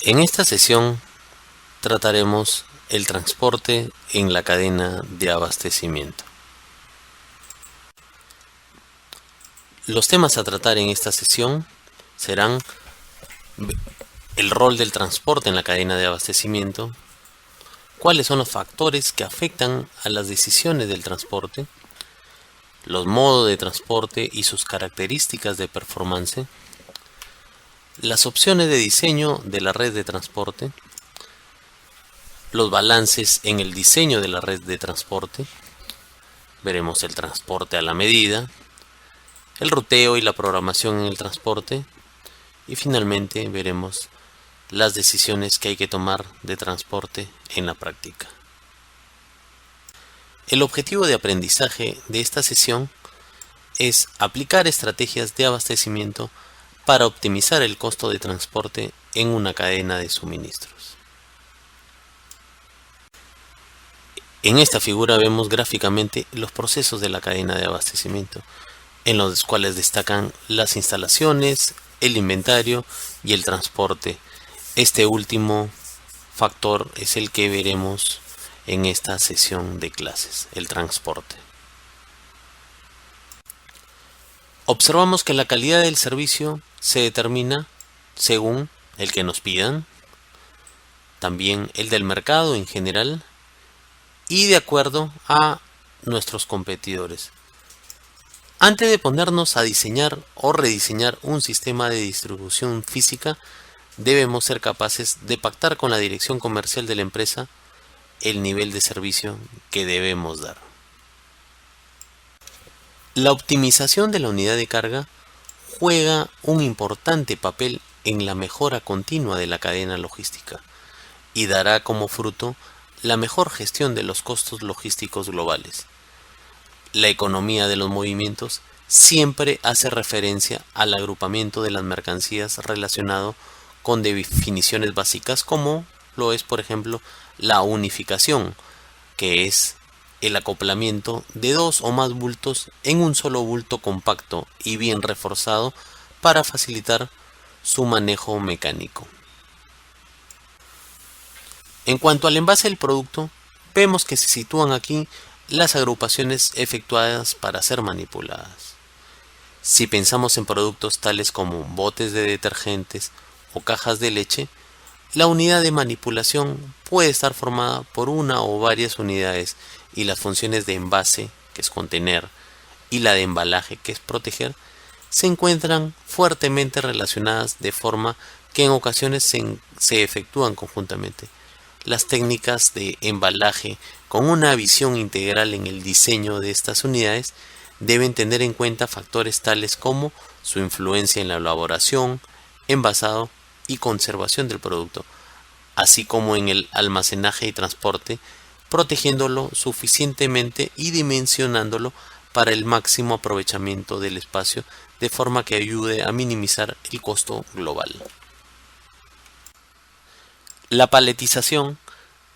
En esta sesión trataremos el transporte en la cadena de abastecimiento. Los temas a tratar en esta sesión serán el rol del transporte en la cadena de abastecimiento, cuáles son los factores que afectan a las decisiones del transporte, los modos de transporte y sus características de performance, las opciones de diseño de la red de transporte, los balances en el diseño de la red de transporte, veremos el transporte a la medida, el ruteo y la programación en el transporte, y finalmente veremos las decisiones que hay que tomar de transporte en la práctica. El objetivo de aprendizaje de esta sesión es aplicar estrategias de abastecimiento para optimizar el costo de transporte en una cadena de suministros. En esta figura vemos gráficamente los procesos de la cadena de abastecimiento, en los cuales destacan las instalaciones, el inventario y el transporte. Este último factor es el que veremos en esta sesión de clases, el transporte. Observamos que la calidad del servicio se determina según el que nos pidan, también el del mercado en general y de acuerdo a nuestros competidores. Antes de ponernos a diseñar o rediseñar un sistema de distribución física, debemos ser capaces de pactar con la dirección comercial de la empresa el nivel de servicio que debemos dar. La optimización de la unidad de carga juega un importante papel en la mejora continua de la cadena logística y dará como fruto la mejor gestión de los costos logísticos globales. La economía de los movimientos siempre hace referencia al agrupamiento de las mercancías relacionado con definiciones básicas como lo es, por ejemplo, la unificación, que es el acoplamiento de dos o más bultos en un solo bulto compacto y bien reforzado para facilitar su manejo mecánico. En cuanto al envase del producto, vemos que se sitúan aquí las agrupaciones efectuadas para ser manipuladas. Si pensamos en productos tales como botes de detergentes o cajas de leche, la unidad de manipulación puede estar formada por una o varias unidades y las funciones de envase, que es contener, y la de embalaje, que es proteger, se encuentran fuertemente relacionadas de forma que en ocasiones se efectúan conjuntamente. Las técnicas de embalaje con una visión integral en el diseño de estas unidades deben tener en cuenta factores tales como su influencia en la elaboración, envasado y conservación del producto, así como en el almacenaje y transporte, protegiéndolo suficientemente y dimensionándolo para el máximo aprovechamiento del espacio de forma que ayude a minimizar el costo global. La paletización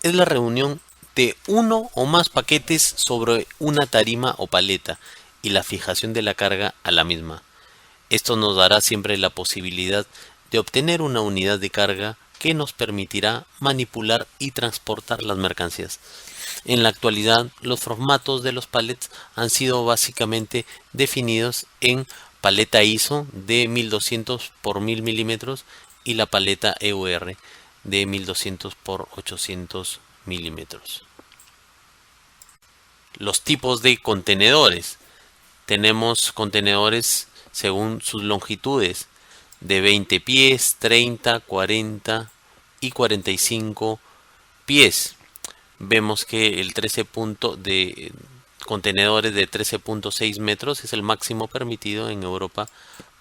es la reunión de uno o más paquetes sobre una tarima o paleta y la fijación de la carga a la misma. Esto nos dará siempre la posibilidad de obtener una unidad de carga que nos permitirá manipular y transportar las mercancías. En la actualidad, los formatos de los pallets han sido básicamente definidos en paleta ISO de 1200 por 1000 milímetros y la paleta EUR de 1200 por 800 milímetros. Los tipos de contenedores. Tenemos contenedores según sus longitudes de 20 pies, 30, 40 y 45 pies. Vemos que el 13 de contenedores de 13.6 metros es el máximo permitido en Europa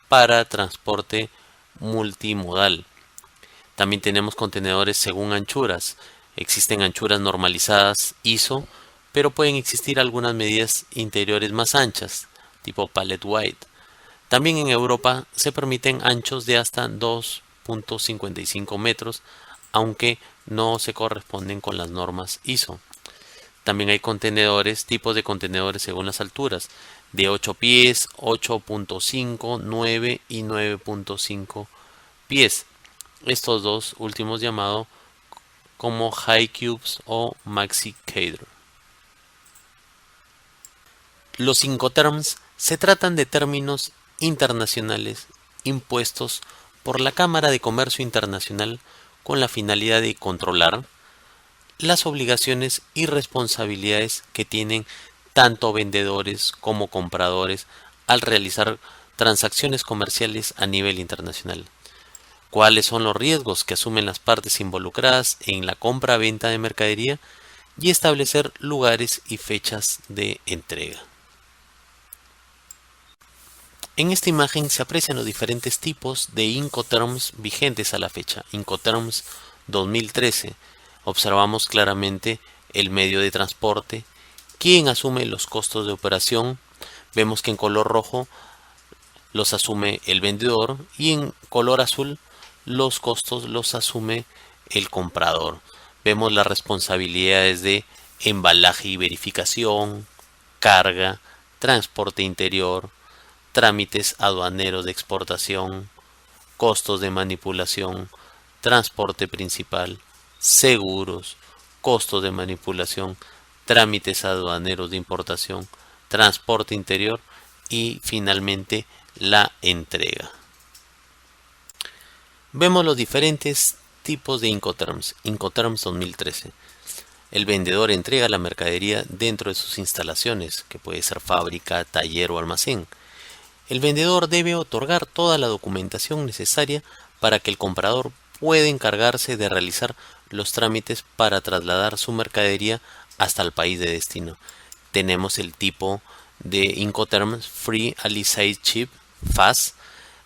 para transporte multimodal. También tenemos contenedores según anchuras. Existen anchuras normalizadas ISO, pero pueden existir algunas medidas interiores más anchas, tipo pallet wide. También en Europa se permiten anchos de hasta 2.55 metros, aunque no se corresponden con las normas ISO. También hay tipos de contenedores según las alturas, de 8 pies, 8.5, 9 y 9.5 pies. estos dos últimos llamados como High Cubes o Maxi Cater. Los Incoterms se tratan de términos internacionales impuestos por la Cámara de Comercio Internacional con la finalidad de controlar las obligaciones y responsabilidades que tienen tanto vendedores como compradores al realizar transacciones comerciales a nivel internacional. ¿Cuáles son los riesgos que asumen las partes involucradas en la compra-venta de mercadería? Y establecer lugares y fechas de entrega. En esta imagen se aprecian los diferentes tipos de Incoterms vigentes a la fecha. Incoterms 2013. Observamos claramente el medio de transporte, quién asume los costos de operación. Vemos que en color rojo los asume el vendedor y en color azul los costos los asume el comprador. Vemos las responsabilidades de embalaje y verificación, carga, transporte interior, trámites aduaneros de exportación, costos de manipulación, transporte principal, seguros, costos de manipulación, trámites aduaneros de importación, transporte interior y finalmente la entrega. Vemos los diferentes tipos de Incoterms. Incoterms 2013. El vendedor entrega la mercadería dentro de sus instalaciones, que puede ser fábrica, taller o almacén. El vendedor debe otorgar toda la documentación necesaria para que el comprador pueda encargarse de realizar los trámites para trasladar su mercadería hasta el país de destino. Tenemos el tipo de Incoterms Free Allied Ship, FAS.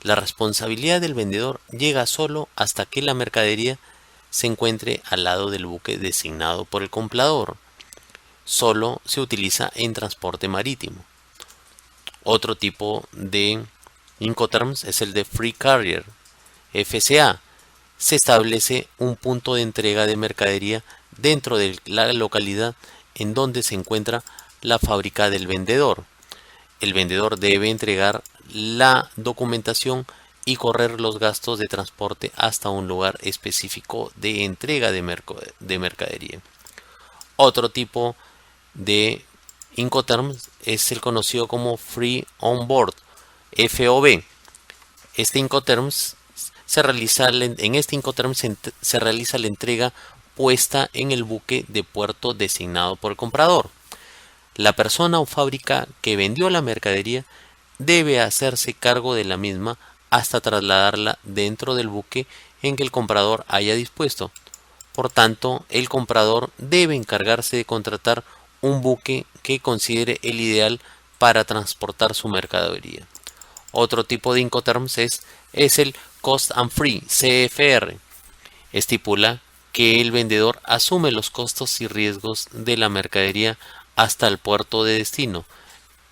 La responsabilidad del vendedor llega solo hasta que la mercadería se encuentre al lado del buque designado por el comprador. Solo se utiliza en transporte marítimo. Otro tipo de Incoterms es el de Free Carrier, FCA. Se establece un punto de entrega de mercadería dentro de la localidad en donde se encuentra la fábrica del vendedor. El vendedor debe entregar la documentación y correr los gastos de transporte hasta un lugar específico de entrega de mercadería. Otro tipo de Incoterms es el conocido como Free On Board, FOB. Este Incoterms en este Incoterms se realiza la entrega puesta en el buque de puerto designado por el comprador. La persona o fábrica que vendió la mercadería debe hacerse cargo de la misma hasta trasladarla dentro del buque en que el comprador haya dispuesto. Por tanto, el comprador debe encargarse de contratar un buque que considere el ideal para transportar su mercadería. Otro tipo de Incoterms es el Cost and Free, CFR. Estipula que el vendedor asume los costos y riesgos de la mercadería hasta el puerto de destino,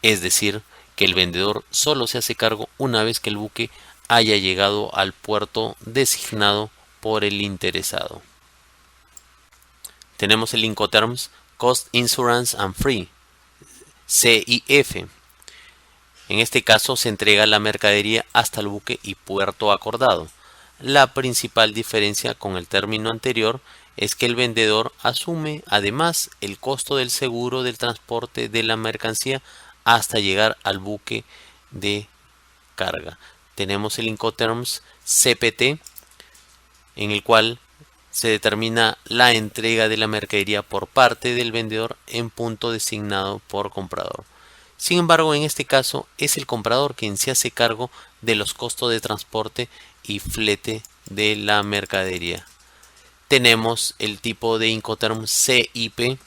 es decir, que el vendedor solo se hace cargo una vez que el buque haya llegado al puerto designado por el interesado. Tenemos el Incoterms Cost Insurance and Free, CIF. En este caso se entrega la mercadería hasta el buque y puerto acordado. La principal diferencia con el término anterior es que el vendedor asume además el costo del seguro del transporte de la mercancía hasta llegar al buque de carga. Tenemos el Incoterms CPT, en el cual se determina la entrega de la mercadería por parte del vendedor en punto designado por comprador. Sin embargo, en este caso es el comprador quien se hace cargo de los costos de transporte y flete de la mercadería. Tenemos el tipo de Incoterms CIP.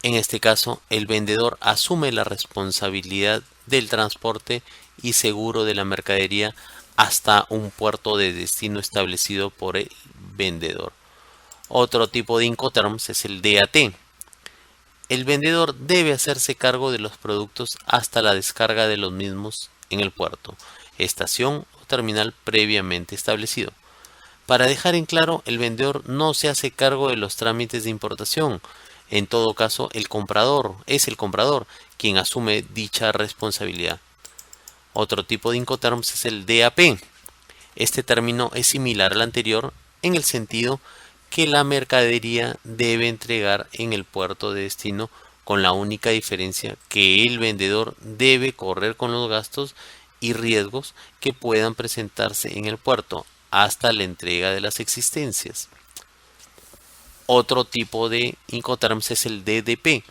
En este caso, el vendedor asume la responsabilidad del transporte y seguro de la mercadería hasta un puerto de destino establecido por el vendedor. Otro tipo de Incoterms es el DAT. El vendedor debe hacerse cargo de los productos hasta la descarga de los mismos en el puerto, estación o terminal previamente establecido. Para dejar en claro, el vendedor no se hace cargo de los trámites de importación. En todo caso, es el comprador quien asume dicha responsabilidad. Otro tipo de Incoterms es el DAP. Este término es similar al anterior en el sentido que la mercadería debe entregar en el puerto de destino, con la única diferencia que el vendedor debe correr con los gastos y riesgos que puedan presentarse en el puerto hasta la entrega de las existencias. Otro tipo de Incoterms es el DDP.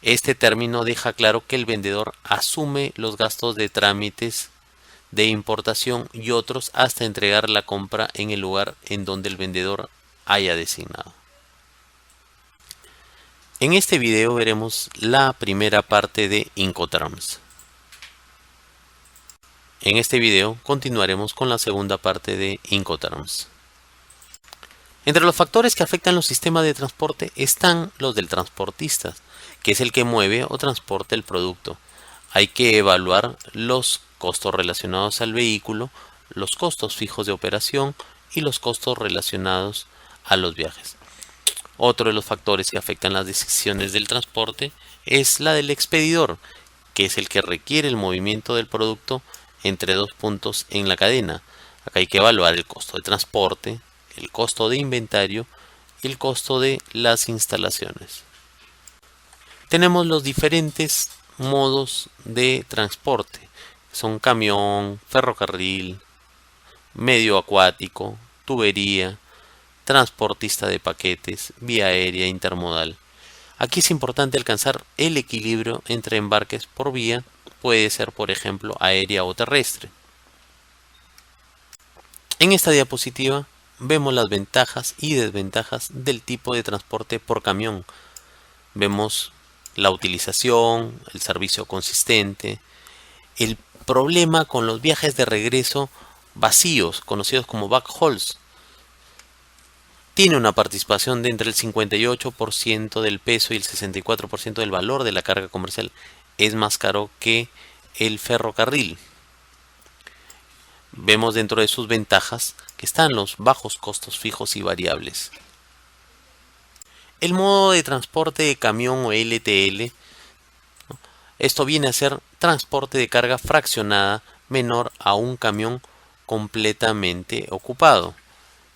Este término deja claro que el vendedor asume los gastos de trámites de importación y otros hasta entregar la compra en el lugar en donde el vendedor haya designado. En este video veremos la primera parte de Incoterms. En este video continuaremos con la segunda parte de Incoterms. Entre los factores que afectan los sistemas de transporte están los del transportista, que es el que mueve o transporta el producto. Hay que evaluar los costos relacionados al vehículo, los costos fijos de operación y los costos relacionados a los viajes. Otro de los factores que afectan las decisiones del transporte es la del expedidor, que es el que requiere el movimiento del producto entre dos puntos en la cadena. Acá hay que evaluar el costo de transporte, el costo de inventario y el costo de las instalaciones. Tenemos los diferentes modos de transporte. Son camión, ferrocarril, medio acuático, tubería, transportista de paquetes, vía aérea, intermodal. Aquí es importante alcanzar el equilibrio entre embarques por vía, puede ser por ejemplo aérea o terrestre. En esta diapositiva vemos las ventajas y desventajas del tipo de transporte por camión. Vemos la utilización, el servicio consistente, el problema con los viajes de regreso vacíos, conocidos como backhauls. Tiene una participación de entre el 58% del peso y el 64% del valor de la carga comercial. Es más caro que el ferrocarril. Vemos dentro de sus ventajas que están los bajos costos fijos y variables. El modo de transporte de camión o LTL, esto viene a ser transporte de carga fraccionada menor a un camión completamente ocupado.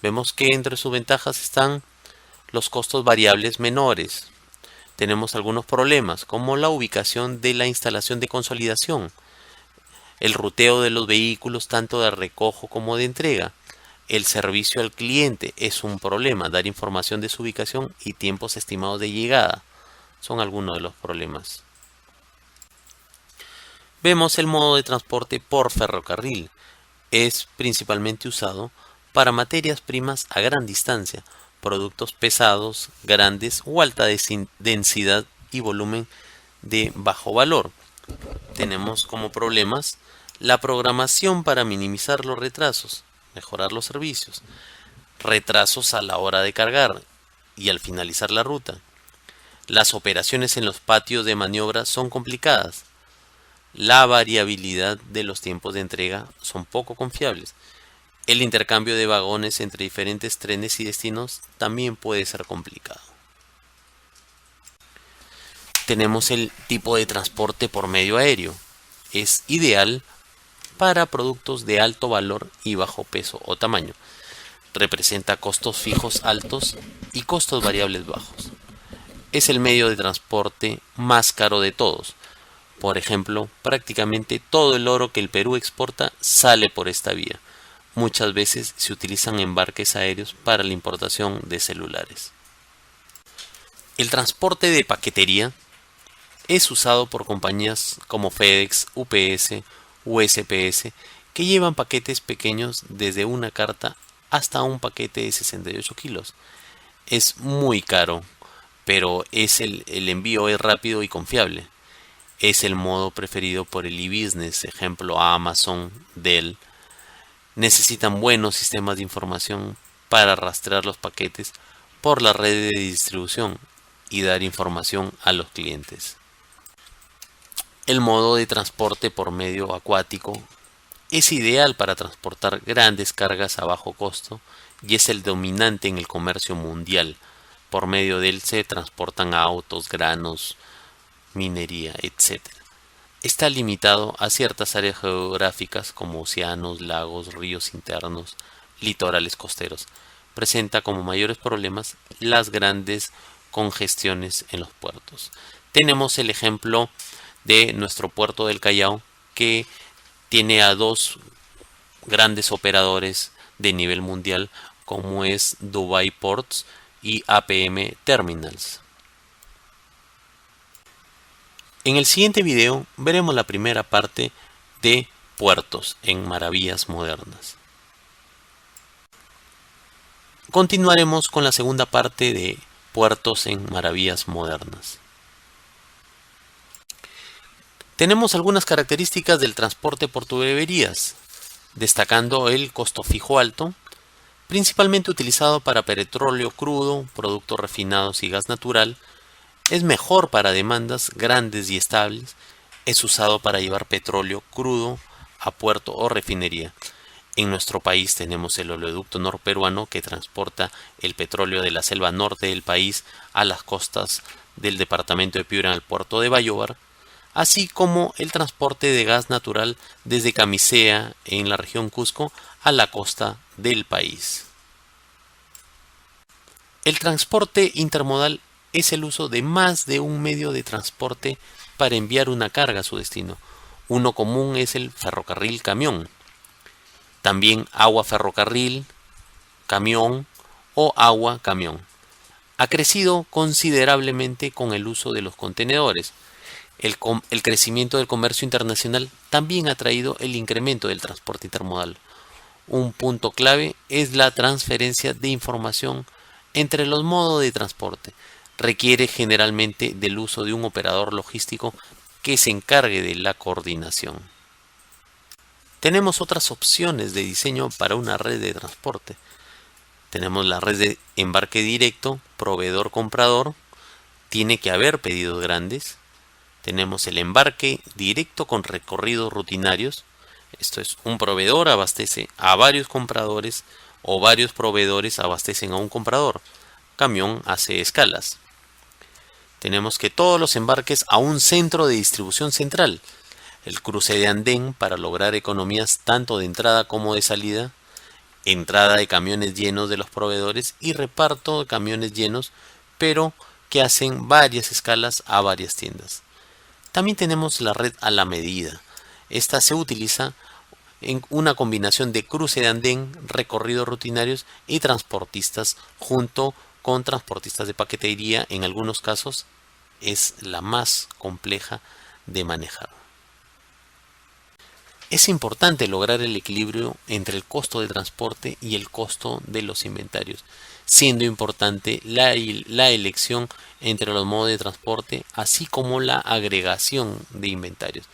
Vemos que entre sus ventajas están los costos variables menores. Tenemos algunos problemas como la ubicación de la instalación de consolidación, el ruteo de los vehículos tanto de recojo como de entrega. El servicio al cliente es un problema, dar información de su ubicación y tiempos estimados de llegada son algunos de los problemas. Vemos el modo de transporte por ferrocarril. Es principalmente usado para materias primas a gran distancia, productos pesados, grandes o alta densidad y volumen de bajo valor. Tenemos como problemas la programación para minimizar los retrasos, mejorar los servicios, retrasos a la hora de cargar y al finalizar la ruta. Las operaciones en los patios de maniobra son complicadas. La variabilidad de los tiempos de entrega son poco confiables. El intercambio de vagones entre diferentes trenes y destinos también puede ser complicado. Tenemos el tipo de transporte por medio aéreo. Es ideal para productos de alto valor y bajo peso o tamaño. Representa costos fijos altos y costos variables bajos. Es el medio de transporte más caro de todos. Por ejemplo, prácticamente todo el oro que el Perú exporta sale por esta vía. Muchas veces se utilizan embarques aéreos para la importación de celulares. El transporte de paquetería es usado por compañías como FedEx, UPS, USPS, que llevan paquetes pequeños desde una carta hasta un paquete de 68 kilos. Es muy caro, pero el envío es rápido y confiable. Es el modo preferido por el e-business, ejemplo Amazon, Dell. Necesitan buenos sistemas de información para rastrear los paquetes por la red de distribución y dar información a los clientes. El modo de transporte por medio acuático es ideal para transportar grandes cargas a bajo costo y es el dominante en el comercio mundial. Por medio de él se transportan autos, granos, minería, etc. está limitado a ciertas áreas geográficas como océanos, lagos, ríos internos, litorales costeros. Presenta como mayores problemas las grandes congestiones en los puertos. Tenemos el ejemplo de nuestro puerto del Callao, que tiene a dos grandes operadores de nivel mundial como es Dubai Ports y APM Terminals. En el siguiente video veremos la primera parte de puertos en Maravillas Modernas. Continuaremos con la segunda parte de puertos en Maravillas Modernas. Tenemos algunas características del transporte por tuberías, destacando el costo fijo alto, principalmente utilizado para petróleo crudo, productos refinados y gas natural. Es mejor para demandas grandes y estables. Es usado para llevar petróleo crudo a puerto o refinería. En nuestro país tenemos el oleoducto norperuano que transporta el petróleo de la selva norte del país a las costas del departamento de Piura al puerto de Bayóvar, así como el transporte de gas natural desde Camisea en la región Cusco a la costa del país. El transporte intermodal es el uso de más de un medio de transporte para enviar una carga a su destino. Uno común es el ferrocarril camión. También agua ferrocarril, camión o agua camión. Ha crecido considerablemente con el uso de los contenedores. El crecimiento del comercio internacional también ha traído el incremento del transporte intermodal. Un punto clave es la transferencia de información entre los modos de transporte. Requiere generalmente del uso de un operador logístico que se encargue de la coordinación. Tenemos otras opciones de diseño para una red de transporte. Tenemos la red de embarque directo, proveedor-comprador. Tiene que haber pedidos grandes. Tenemos el embarque directo con recorridos rutinarios. Esto es, un proveedor abastece a varios compradores o varios proveedores abastecen a un comprador. Camión hace escalas. Tenemos que todos los embarques a un centro de distribución central. El cruce de andén para lograr economías tanto de entrada como de salida. Entrada de camiones llenos de los proveedores y reparto de camiones llenos, pero que hacen varias escalas a varias tiendas. También tenemos la red a la medida. Esta se utiliza en una combinación de cruce de andén, recorridos rutinarios y transportistas junto con transportistas de paquetería. En algunos casos es la más compleja de manejar. Es importante lograr el equilibrio entre el costo de transporte y el costo de los inventarios, siendo importante la elección entre los modos de transporte, así como la agregación de inventarios.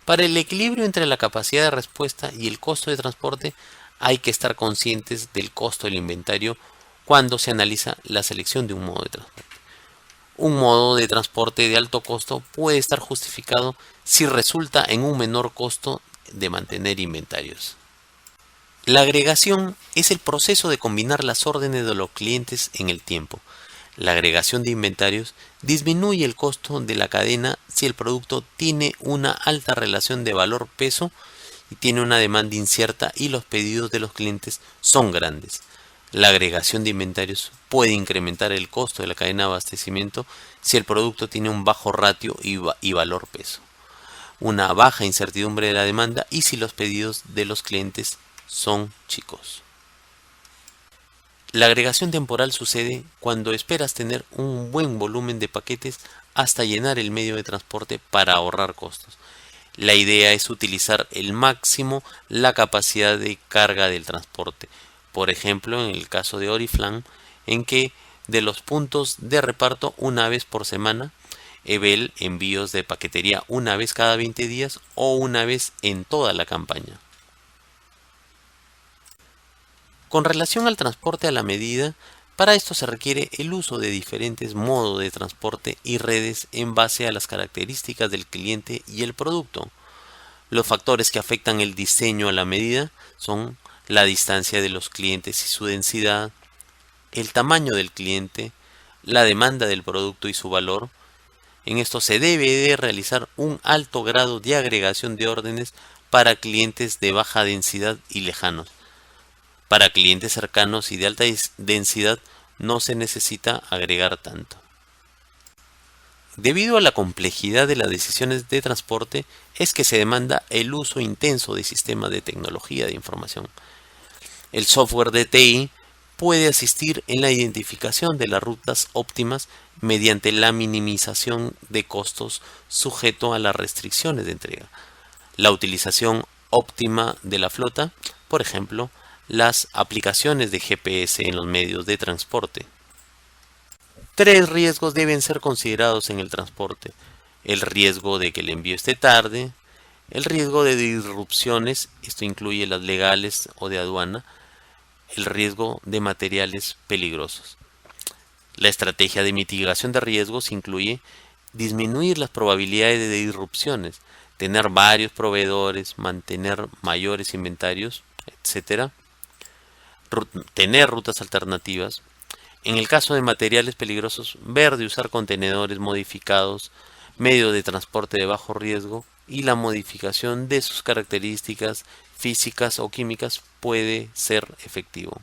Para el equilibrio entre la capacidad de respuesta y el costo de transporte, hay que estar conscientes del costo del inventario cuando se analiza la selección de un modo de transporte. Un modo de transporte de alto costo puede estar justificado si resulta en un menor costo de mantener inventarios. La agregación es el proceso de combinar las órdenes de los clientes en el tiempo. La agregación de inventarios disminuye el costo de la cadena si el producto tiene una alta relación de valor-peso y tiene una demanda incierta y los pedidos de los clientes son grandes. La agregación de inventarios puede incrementar el costo de la cadena de abastecimiento si el producto tiene un bajo ratio y valor-peso, una baja incertidumbre de la demanda y si los pedidos de los clientes son chicos. La agregación temporal sucede cuando esperas tener un buen volumen de paquetes hasta llenar el medio de transporte para ahorrar costos. La idea es utilizar el máximo la capacidad de carga del transporte. Por ejemplo, en el caso de Oriflame, en que de los puntos de reparto una vez por semana, Ebel envíos de paquetería una vez cada 20 días o una vez en toda la campaña. Con relación al transporte a la medida, para esto se requiere el uso de diferentes modos de transporte y redes en base a las características del cliente y el producto. Los factores que afectan el diseño a la medida son la distancia de los clientes y su densidad, el tamaño del cliente, la demanda del producto y su valor, En esto se debe de realizar un alto grado de agregación de órdenes para clientes de baja densidad y lejanos. Para clientes cercanos y de alta densidad no se necesita agregar tanto. Debido a la complejidad de las decisiones de transporte, es que se demanda el uso intenso de sistemas de tecnología de información. El software de TI puede asistir en la identificación de las rutas óptimas mediante la minimización de costos sujeto a las restricciones de entrega, la utilización óptima de la flota, por ejemplo, las aplicaciones de GPS en los medios de transporte. Tres riesgos deben ser considerados en el transporte: el riesgo de que el envío esté tarde, el riesgo de disrupciones, esto incluye las legales o de aduana, el riesgo de materiales peligrosos. La estrategia de mitigación de riesgos incluye disminuir las probabilidades de disrupciones, tener varios proveedores, mantener mayores inventarios, etc. Tener rutas alternativas. En el caso de materiales peligrosos, ver de usar contenedores modificados, medio de transporte de bajo riesgo, y la modificación de sus características físicas o químicas puede ser efectivo.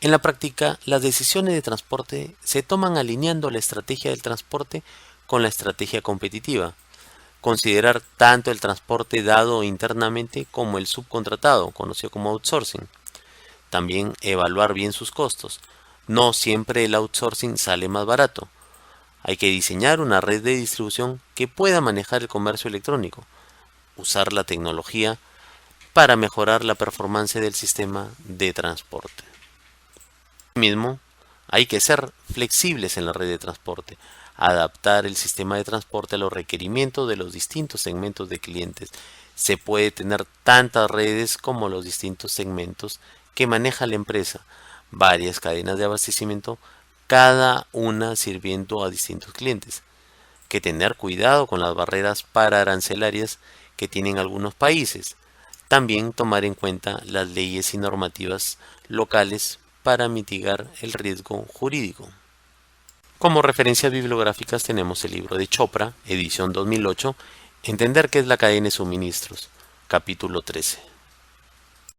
En la práctica, las decisiones de transporte se toman alineando la estrategia del transporte con la estrategia competitiva. Considerar tanto el transporte dado internamente como el subcontratado, conocido como outsourcing. También evaluar bien sus costos. No siempre el outsourcing sale más barato. Hay que diseñar una red de distribución que pueda manejar el comercio electrónico. Usar la tecnología para mejorar la performance del sistema de transporte. Asimismo, hay que ser flexibles en la red de transporte, adaptar el sistema de transporte a los requerimientos de los distintos segmentos de clientes. Se puede tener tantas redes como los distintos segmentos que maneja la empresa, varias cadenas de abastecimiento, cada una sirviendo a distintos clientes. Que tener cuidado con las barreras pararancelarias que tienen algunos países. También tomar en cuenta las leyes y normativas locales para mitigar el riesgo jurídico. Como referencias bibliográficas tenemos el libro de Chopra, edición 2008, Entender qué es la cadena de suministros, capítulo 13.